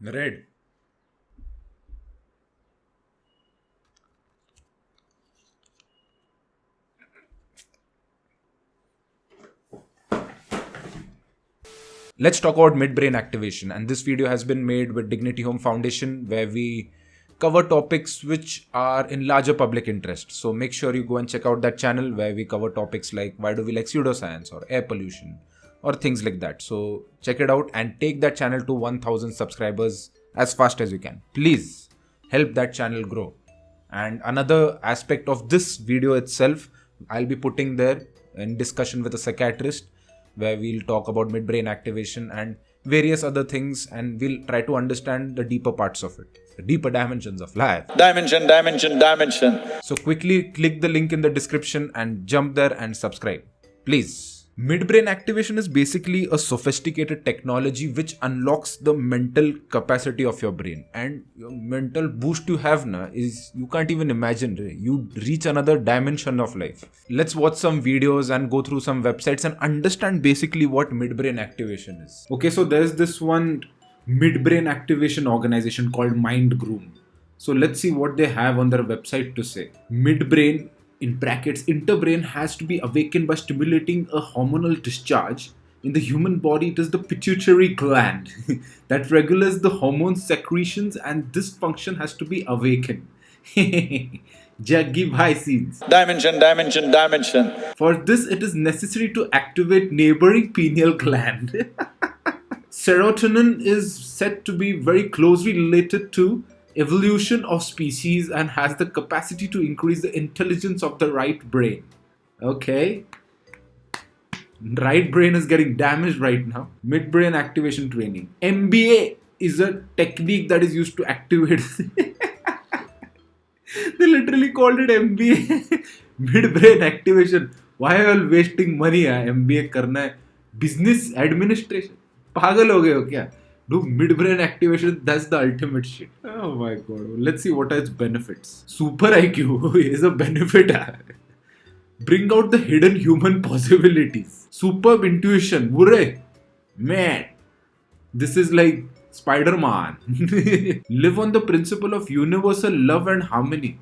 Red. Let's talk about midbrain activation, and this video has been made with Dignity Home Foundation, where we cover topics which are in larger public interest. So make sure you go and check out that channel where we cover topics like why do we like pseudoscience or air pollution or things like that. So check it out and take that channel to 1000 subscribers as fast as you can. Please help that channel grow. And another aspect of this video itself, I'll be putting there in discussion with a psychiatrist, where we'll talk about midbrain activation and various other things, and we'll try to understand the deeper parts of it, the deeper dimensions of life. Dimension. So quickly click the link in the description and jump there and subscribe, please. Midbrain activation is basically a sophisticated technology which unlocks the mental capacity of your brain, and your mental boost you have is you can't even imagine. You reach another dimension of life. Let's watch some videos and go through some websites and understand basically what midbrain activation is. Okay, so there's this one midbrain activation organization called Mindgroom. So let's see what they have on their website to say. Midbrain, in brackets, interbrain, has to be awakened by stimulating a hormonal discharge. In the human body, it is the pituitary gland that regulates the hormone secretions, and this function has to be awakened. Jaggi bhai scenes. Dimension. For this, it is necessary to activate neighboring pineal gland. Serotonin is said to be very closely related to evolution of species and has the capacity to increase the intelligence of the right brain. Okay. Right brain is getting damaged right now. Midbrain activation training. MBA is a technique that is used to activate. They literally called it MBA. Midbrain activation. Why are you all wasting money? MBA करना है. Business administration. पागल हो गए हो क्या? Do midbrain activation, that's the ultimate shit. Oh my god. Let's see what are its benefits. Super IQ is a benefit. Bring out the hidden human possibilities. Superb intuition. Hooray. Man. This is like Spider-Man. Live on the principle of universal love and harmony.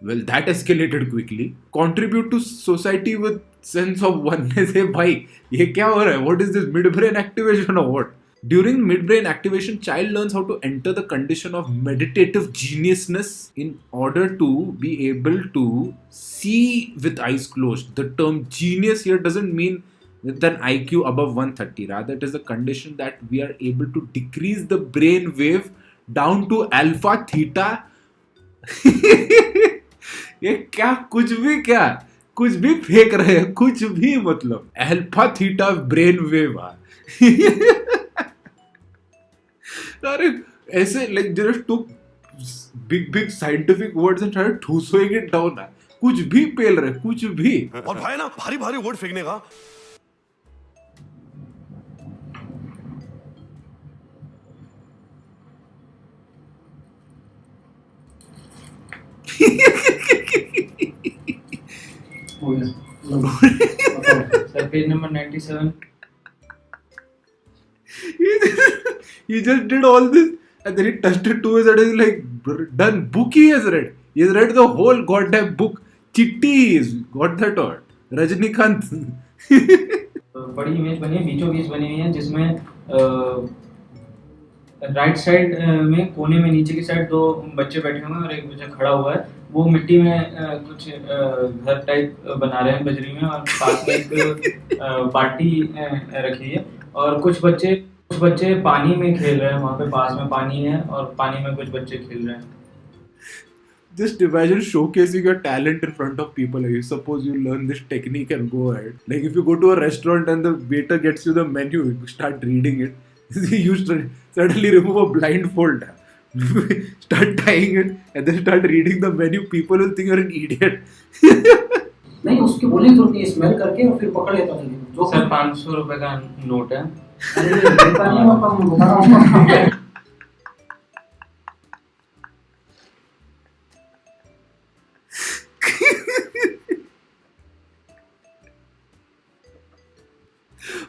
Well, that escalated quickly. Contribute to society with sense of oneness. Hey, bhai, ye kya ho raha hai? What is this midbrain activation or what? During midbrain activation, child learns how to enter the condition of meditative geniusness in order to be able to see with eyes closed. The term genius here doesn't mean with an IQ above 130. Rather, it is a condition that we are able to decrease the brain wave down to alpha theta. ये क्या कुछ भी फेंक रहे हैं, कुछ भी मतलब अल्फा थीटा ब्रेन वेव अरे ऐसे like just took big scientific words and tried ठूसोing it down. कुछ भी पेल रहे, कुछ भी. और भाई ना भारी वर्ड फेंकने का. Sir, page number 97. He just did all this and then he touched it to his head. He's like, done. Book he has read. He has read the whole goddamn book. Chitti is got that or Rajnikant. बड़ी image बनी है, बीचों बीच बनी हुई है, जिसमें right side में कोने में नीचे की साइड दो बच्चे बैठे हुए हैं और एक बच्चा खड़ा हुआ है. वो मिट्टी में कुछ घर टाइप बना रहे हैं बजरी में, और पास में एक बाल्टी रखी है, और कुछ बच्चे पानी में खेल रहे हैं. वहाँ पे पास में पानी है और पानी में कुछ बच्चे खेल रहे हैं. Just imagine showcasing your talent in front of people. Like, suppose you learn this technique and go ahead. Like if you go to a restaurant and the waiter gets you the menu, you start reading it. You suddenly remove a blindfold, start tying it, and then start reading the menu. People will think you're an idiot. नहीं उसकी बोलने की जरूरत नहीं, smell करके और फिर पकड़ लेता था. जो सर 500 रुपए का नोट है. अरे देता नहीं, मैं बता रहा हूँ.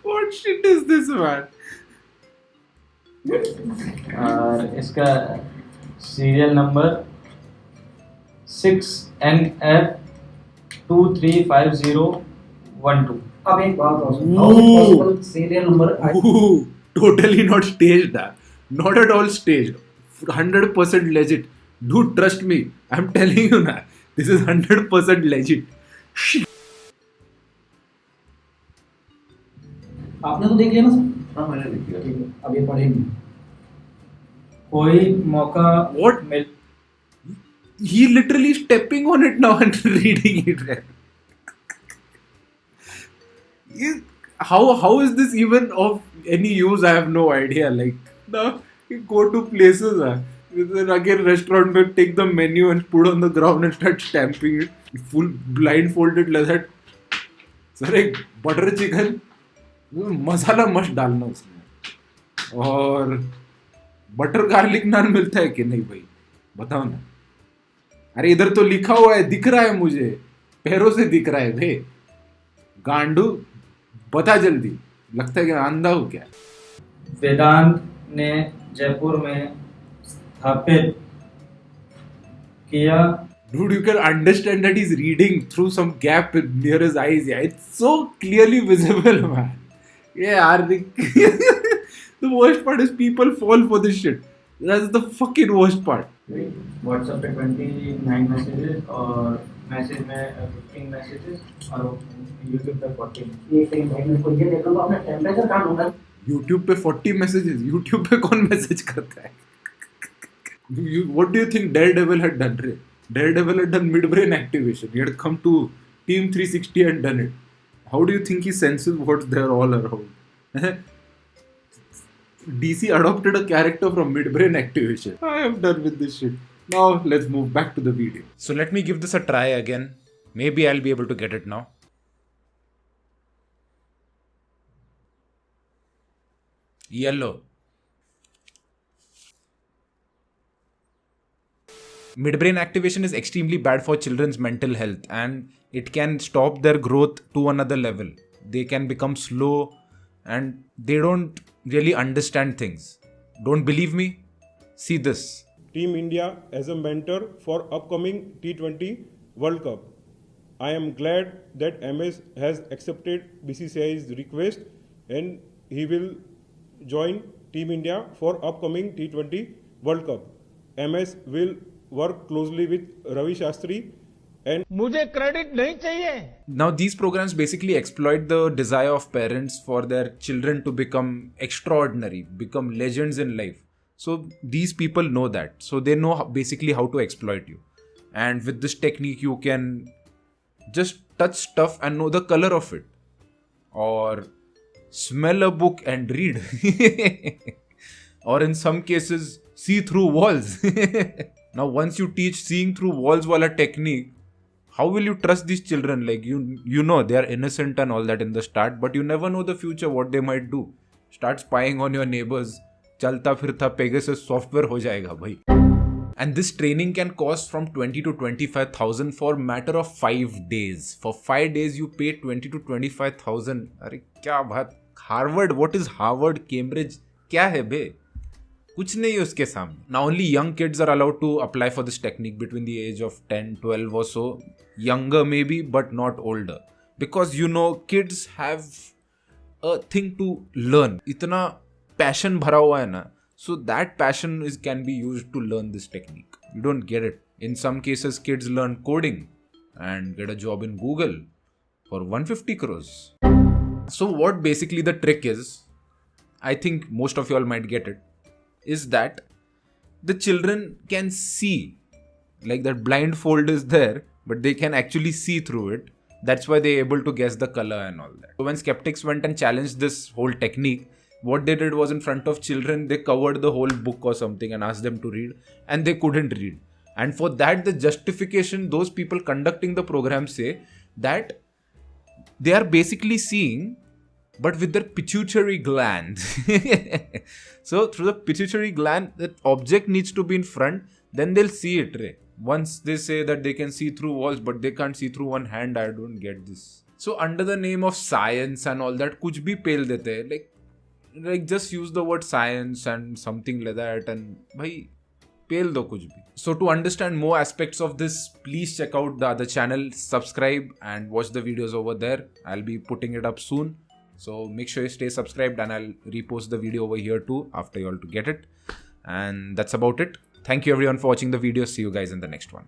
What shit is this, man? और इसका सीरियल नंबर 6NF235012। अब एक बात और सुनो, how is it possible serial number Ooh, totally not staged. Not at all staged. 100% legit. Dude, trust me. I'm telling you now. This is 100% legit. आपने तो देख लिया ना सर? हाँ मैंने देख लिया। ठीक है, अब ये पढ़ेंगे। कोई मौका What? Mill He literally stepping on it now and reading it. How is this even of any use? I have no idea. Like, now you go to places, then again restaurant will take the menu and put on the ground and start stamping it. Full blindfolded like that. Sir, एक butter chicken मसाला मस्त डालना उसमें, और butter garlic नान मिलता है कि नहीं भाई, बताओ ना। अरे इधर तो लिखा हुआ है, दिख रहा है मुझे, पैरों से दिख रहा है भाई। गांडू बता जल्दी, लगता है कि अंधा हो क्या। वेदांत ने जयपुर में स्थापित किया। Dude, you can understand that he's reading through some gap near his eyes. Yeah, it's so clearly visible, man. Yeah, the worst part is people fall for this shit. That's the fucking worst part. WhatsApp पे 29 messages और message में 15 messages और YouTube पे 14। एक second भाई, मेरे को ये देखना तो अपना टेम्परेचर कहाँ ढूंढा है? YouTube पे 40 messages. YouTube पे कौन मैसेज करता है? What do you think Daredevil had done? Daredevil had done midbrain activation. He had come to Team 360 and done it. How do you think he senses what's there all around? DC adopted a character from midbrain activation. I am done with this shit. Now let's move back to the video. So let me give this a try again. Maybe I'll be able to get it now. Yellow. Midbrain activation is extremely bad for children's mental health and it can stop their growth to another level. They can become slow and they don't really understand things. Don't believe me? See this. Team India as a mentor for upcoming T20 World Cup. I am glad that MS has accepted BCCI's request and he will join Team India for upcoming T20 World Cup. MS will work closely with Ravi Shastri and Now these programs basically exploit the desire of parents for their children to become extraordinary, become legends in life. So these people know that. So they know basically how to exploit you. And with this technique you can just touch stuff and know the color of it. Or smell a book and read. Or in some cases, see through walls. Now once you teach seeing through walls wala technique, how will you trust these children? Like you know they are innocent and all that in the start, but you never know the future, what they might do. Start spying on your neighbors. Chalta firta Pegasus software ho jayega bhai. And this training can cost from 20 to 25,000 for matter of 5 days. For 5 days you pay 20 to 25,000. Arey kya baat? Harvard, what is Harvard, Cambridge? Kya hai bhe? कुछ नहीं है उसके सामने. Now only young kids are allowed to apply for this technique between the age of 10, 12 or so. Younger maybe, but not older. Because you know, kids have a thing to learn. इतना passion भरा हुआ है ना. So that passion can be used to learn this technique. You don't get it. In some cases, kids learn coding and get a job in Google for 150 crores. So what basically the trick is, I think most of you all might get it, is that the children can see, like that blindfold is there, but they can actually see through it. That's why they're able to guess the color and all that. So when skeptics went and challenged this whole technique, what they did was in front of children, they covered the whole book or something and asked them to read, and they couldn't read. And for that, the justification those people conducting the program say that they are basically seeing, but with their pituitary gland. So through the pituitary gland, that object needs to be in front, then they'll see it. Right? Once they say that they can see through walls, but they can't see through one hand, I don't get this. So under the name of science and all that, kuch bhi pel dete hai. Like like just use the word science and something like that, and bhai pel do kuch bhi. So to understand more aspects of this, please check out the other channel, subscribe and watch the videos over there. I'll be putting it up soon, so make sure you stay subscribed, and I'll repost the video over here too after you all to get it. And that's about it. Thank you everyone for watching the video. See you guys in the next one.